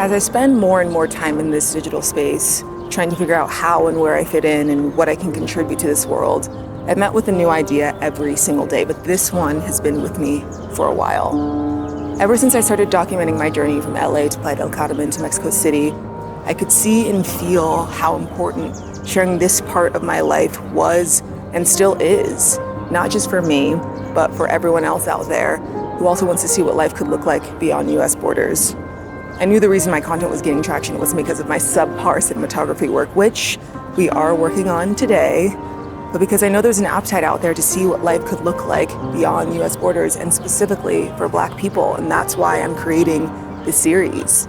As I spend more and more time in this digital space, trying to figure out how and where I fit in and what I can contribute to this world, I've met with a new idea every single day, but this one has been with me for a while. Ever since I started documenting my journey from LA to Playa del Carmen to Mexico City, I could see and feel how important sharing this part of my life was and still is, not just for me, but for everyone else out there who also wants to see what life could look like beyond US borders. I knew the reason my content was gaining traction was because of my subpar cinematography work, which we are working on today, but because I know there's an appetite out there to see what life could look like beyond US borders and specifically for Black people, and that's why I'm creating this series,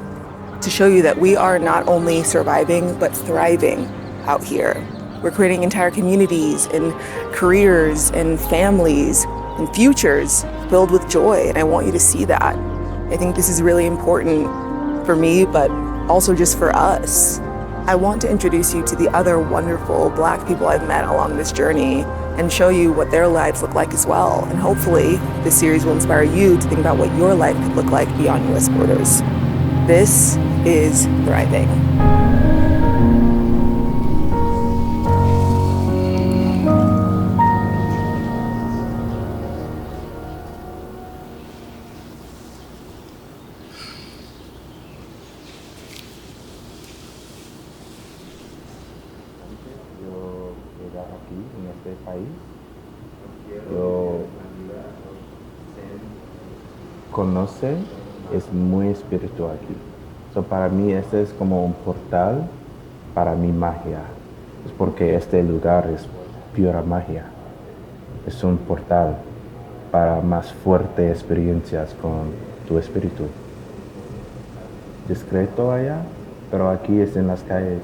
to show you that we are not only surviving, but thriving out here. We're creating entire communities and careers and families and futures filled with joy, and I want you to see that. I think this is really important for me, but also just for us. I want to introduce you to the other wonderful Black people I've met along this journey and show you what their lives look like as well. And hopefully this series will inspire you to think about what your life could look like beyond US borders. This is Thriving. Conoce es muy espiritual aquí. So para mí este es como un portal para mi magia. Es porque este lugar es pura magia. Es un portal para más fuertes experiencias con tu espíritu. Discreto allá, pero aquí es en las calles,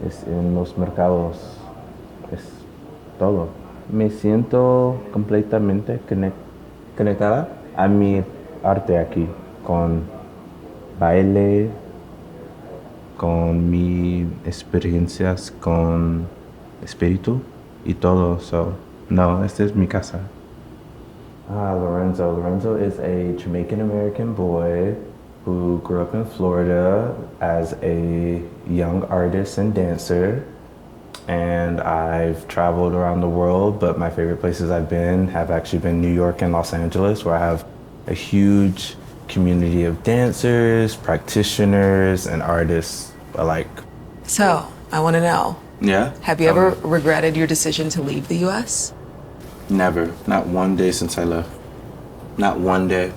es en los mercados, es todo. Me siento completamente conectada a mi arte aquí, con baile, con mis experiencias con espíritu y todo. So, no, esta es mi casa. Lorenzo. Lorenzo is a Jamaican-American boy who grew up in Florida as a young artist and dancer. And I've traveled around the world, but my favorite places I've been have actually been New York and Los Angeles, where I have a huge community of dancers, practitioners, and artists alike. So, I want to know. Yeah? Have you ever regretted your decision to leave the US? Never. Not one day since I left. Not one day.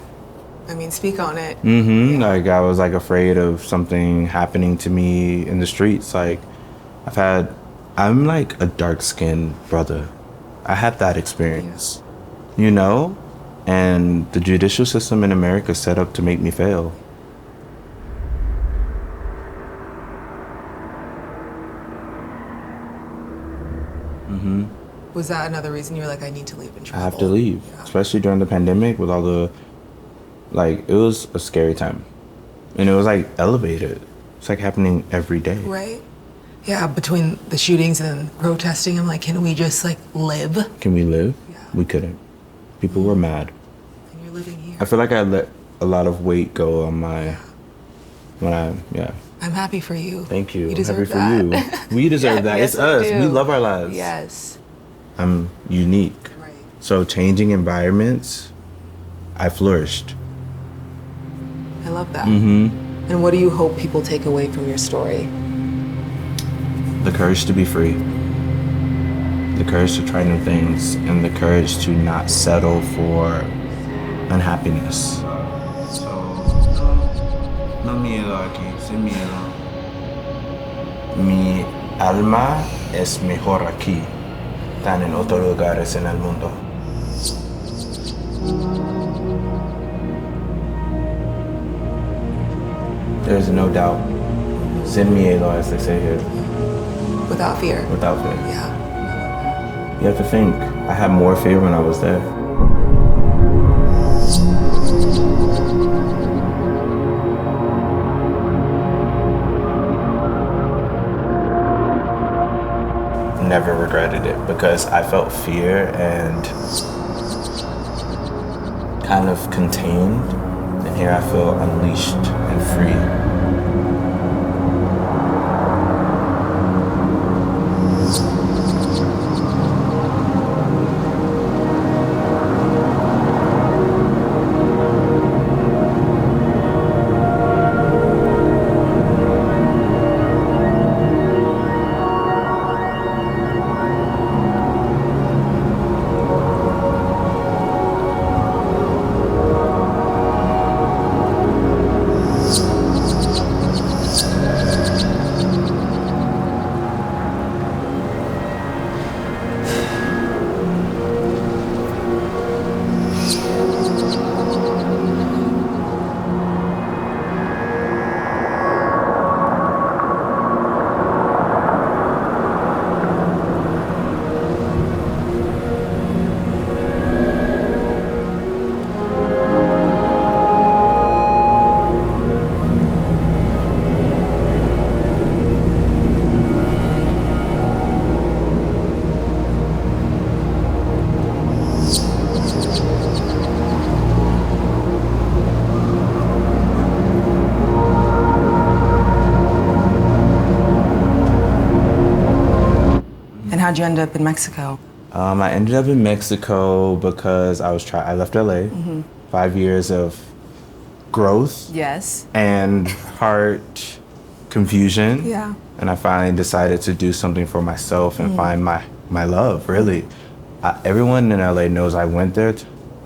I mean, speak on it. Mm-hmm. Yeah. Like, I was, like, afraid of something happening to me in the streets. Like, I'm like a dark-skinned brother. I had that experience, you know? And the judicial system in America is set up to make me fail. Mm-hmm. Was that another reason you were like, I need to leave and travel? I have to leave, especially during the pandemic with all the, like, it was a scary time. And it was, like, elevated. It's, like, happening every day. Right. Yeah, between the shootings and protesting, I'm like, can we just, like, live? Can we live? Yeah. We couldn't. People were mad. And you're living here. I feel like I let a lot of weight go on I'm happy for you. Thank you. You deserve I'm happy that. for you. We deserve that. Yes, it's us. do. We love our lives. Yes. I'm unique. Right. So changing environments, I flourished. I love that. Mm-hmm. And what do you hope people take away from your story? The courage to be free. The courage to try new things, and the courage to not settle for unhappiness. No miedo aquí, sin miedo. Mi alma es mejor aquí, tan en otros lugares en el mundo. There's no doubt. Sin miedo, as they say here. Without fear. Without fear. Yeah. You have to think, I had more fear when I was there. Never regretted it because I felt fear and kind of contained, and here I feel unleashed and free. How'd you end up in Mexico? I ended up in Mexico because I left LA, 5 years of growth. Yes. And heart confusion. Yeah. And I finally decided to do something for myself and find my love, really. Everyone in LA knows I went there,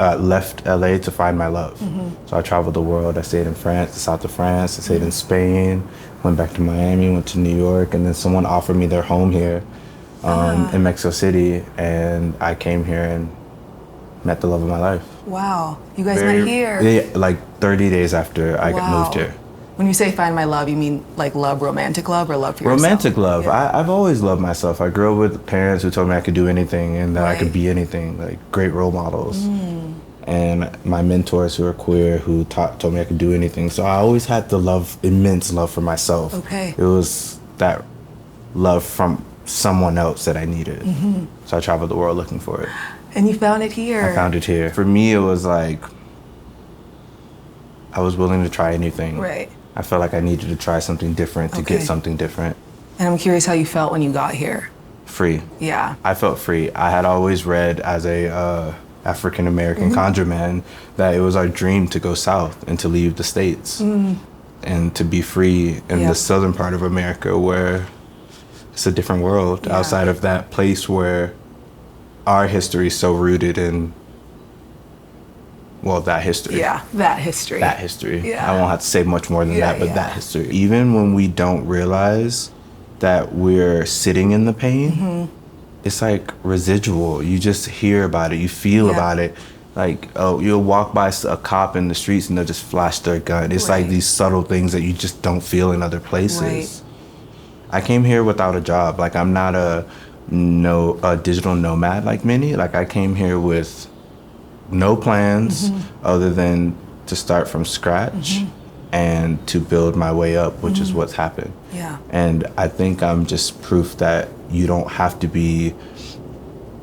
left LA to find my love. So I traveled the world. I stayed in France, the south of France. I stayed in Spain, went back to Miami, went to New York, and then someone offered me their home here. In Mexico City, and I came here and met the love of my life. Wow, you guys met here? Yeah, like 30 days after I got moved here. When you say find my love, you mean like love, romantic love, or love for yourself? Romantic love. Yeah. I've always loved myself. I grew up with parents who told me I could do anything and that I could be anything, like great role models. And my mentors who are queer who told me I could do anything. So I always had the love, immense love for myself. Okay. It was that love from someone else that I needed. So I traveled the world looking for it. And you found it here. I found it here. For me, it was like, I was willing to try anything. Right. I felt like I needed to try something different to get something different. And I'm curious how you felt when you got here. Free. Yeah. I felt free. I had always read as a African-American conjurman that it was our dream to go south and to leave the States and to be free in the southern part of America where it's a different world outside of that place where our history is so rooted in, well, that history. Yeah, that history. That history. Yeah. I won't have to say much more than that, but that history. Even when we don't realize that we're sitting in the pain, it's like residual. You just hear about it, you feel about it. Like, oh, you'll walk by a cop in the streets and they'll just flash their gun. It's like these subtle things that you just don't feel in other places. I came here without a job. Like, I'm not a digital nomad like many. Like, I came here with no plans other than to start from scratch and to build my way up, which is what's happened. Yeah. And I think I'm just proof that you don't have to be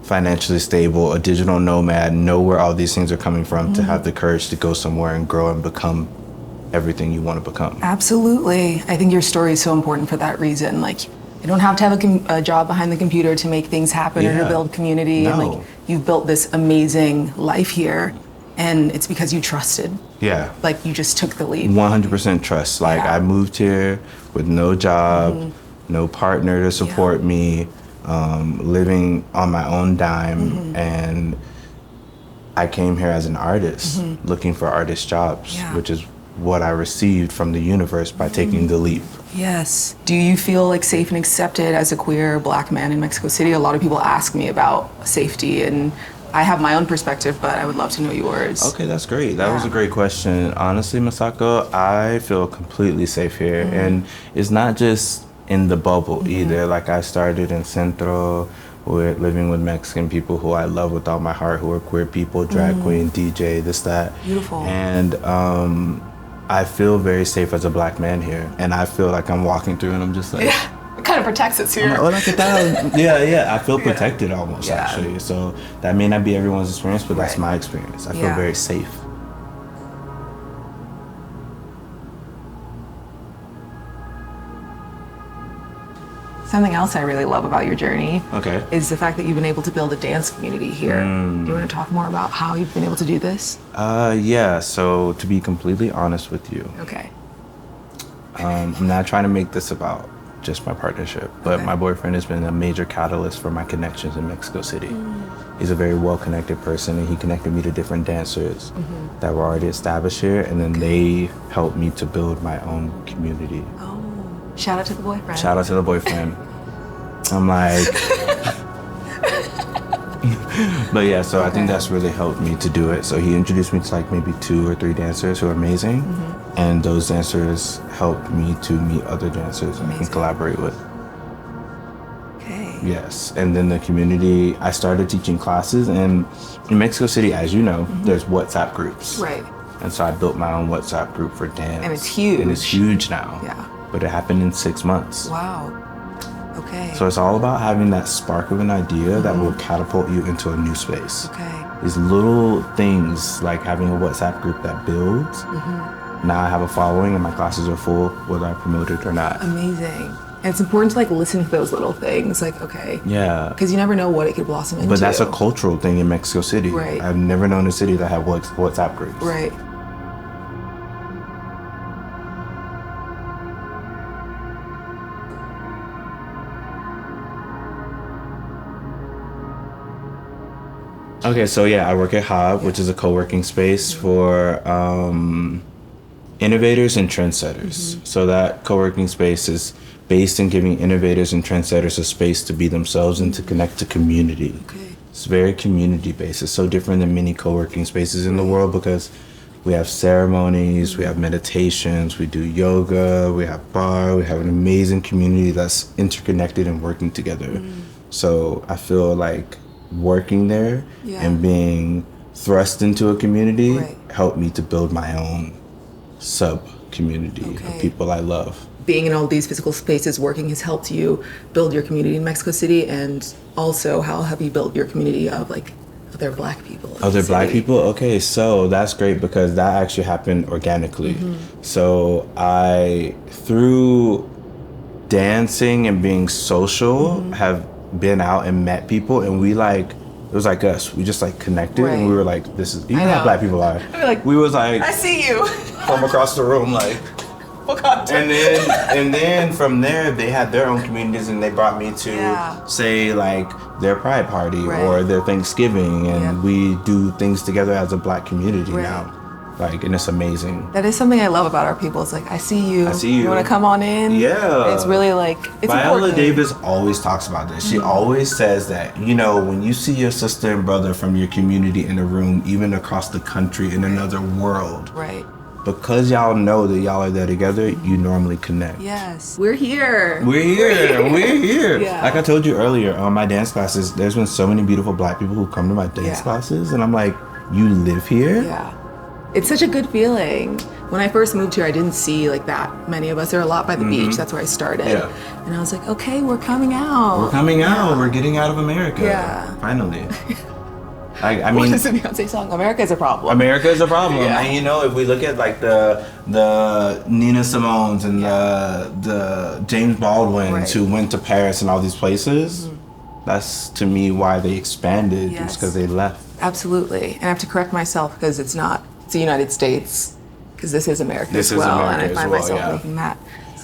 financially stable, a digital nomad, know where all these things are coming from to have the courage to go somewhere and grow and become everything you want to become. Absolutely. I think your story is so important for that reason. Like, you don't have to have a job behind the computer to make things happen or to build community. No. And like, you've built this amazing life here, and it's because you trusted. Yeah. Like, you just took the lead. 100% trust. Like, I moved here with no job, no partner to support me, living on my own dime, and I came here as an artist, looking for artist jobs, which is what I received from the universe by taking the leap. Yes. Do you feel like safe and accepted as a queer Black man in Mexico City? A lot of people ask me about safety, and I have my own perspective, but I would love to know yours. Okay, that's great. That was a great question. Honestly, Misako, I feel completely safe here. And it's not just in the bubble either. Like, I started in Centro, with living with Mexican people who I love with all my heart, who are queer people, drag queen, DJ, this, that. Beautiful. And I feel very safe as a Black man here. And I feel like I'm walking through and I'm just like... Yeah, it kind of protects us here. Oh, look at that. I feel protected almost, actually. So that may not be everyone's experience, but that's my experience. I feel very safe. Something else I really love about your journey is the fact that you've been able to build a dance community here. Do you want to talk more about how you've been able to do this? Yeah, so to be completely honest with you, I'm not trying to make this about just my partnership, but my boyfriend has been a major catalyst for my connections in Mexico City. He's a very well-connected person, and he connected me to different dancers that were already established here, and then they helped me to build my own community. Shout out to the boyfriend. Shout out to the boyfriend. I'm like, but yeah, so I think that's really helped me to do it. So he introduced me to like maybe 2 or 3 dancers who are amazing. And those dancers helped me to meet other dancers I can collaborate with. Yes, and then the community, I started teaching classes, and in Mexico City, as you know, there's WhatsApp groups. Right. And so I built my own WhatsApp group for dance. And it's huge. And it's huge now. Yeah. But it happened in 6 months. Wow. Okay. So it's all about having that spark of an idea that will catapult you into a new space. These little things, like having a WhatsApp group that builds. Now I have a following and my classes are full, whether I promote it or not. Amazing. And it's important to like listen to those little things, like, Yeah. because you never know what it could blossom into. But that's a cultural thing in Mexico City. Right. I've never known a city that had WhatsApp groups. Right. Okay, so yeah, I work at Hub, which is a co-working space for innovators and trendsetters. So that co-working space is based in giving innovators and trendsetters a space to be themselves and to connect to community. It's very community-based. It's so different than many co-working spaces in the world because we have ceremonies, we have meditations, we do yoga, we have bar, we have an amazing community that's interconnected and working together. So I feel like working there and being thrust into a community helped me to build my own sub-community of people I love. Being in all these physical spaces, working has helped you build your community in Mexico City, and also how have you built your community of like other Black people? Other Black people? Okay, so that's great because that actually happened organically. So through dancing and being social, have been out and met people, and it was like us. We just like connected, and we were like, this is, you know how Black people are. We was like, I see you. From across the room, like, and then from there they had their own communities, and they brought me to say like their Pride party or their Thanksgiving, and we do things together as a Black community now. Like, and it's amazing. That is something I love about our people. It's like, I see you. You want to come on in? Yeah. It's really like, it's Viola important. Davis always talks about this. She always says that, you know, when you see your sister and brother from your community in a room, even across the country, in another world. Because y'all know that y'all are there together, you normally connect. Yes. We're here. We're here. Like I told you earlier, on my dance classes, there's been so many beautiful Black people who come to my dance classes, and I'm like, you live here? It's such a good feeling. When I first moved here, I didn't see like that many of us. There are a lot by the beach. That's where I started. And I was like, okay, we're coming out. We're coming out. We're getting out of America. Finally. I mean, what is the Beyonce song? America is a problem. America is a problem. And you know, if we look at like the Nina Simones and the James Baldwins who went to Paris and all these places, that's to me why they expanded. It's because they left. Absolutely. And I have to correct myself because it's the United States, because this is America as well. America, and I find myself making that.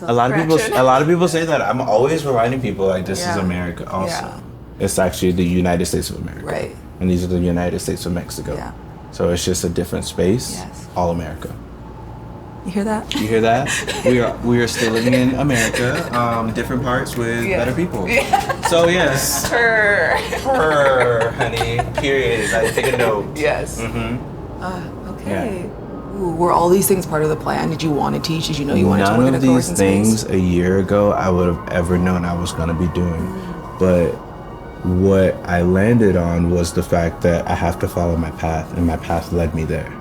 A lot of people say that. I'm always reminding people like this is America also. It's actually the United States of America. And these are the United States of Mexico. So it's just a different space. All America. You hear that? You hear that? we are still living in America, different parts with better people. So yes. Her, honey. Period. I take a note. Okay. Ooh, were all these things part of the plan? Did you want to teach? Did you know you wanted to work in a co-working space? None of these things a year ago I would have ever known I was going to be doing. But what I landed on was the fact that I have to follow my path, and my path led me there.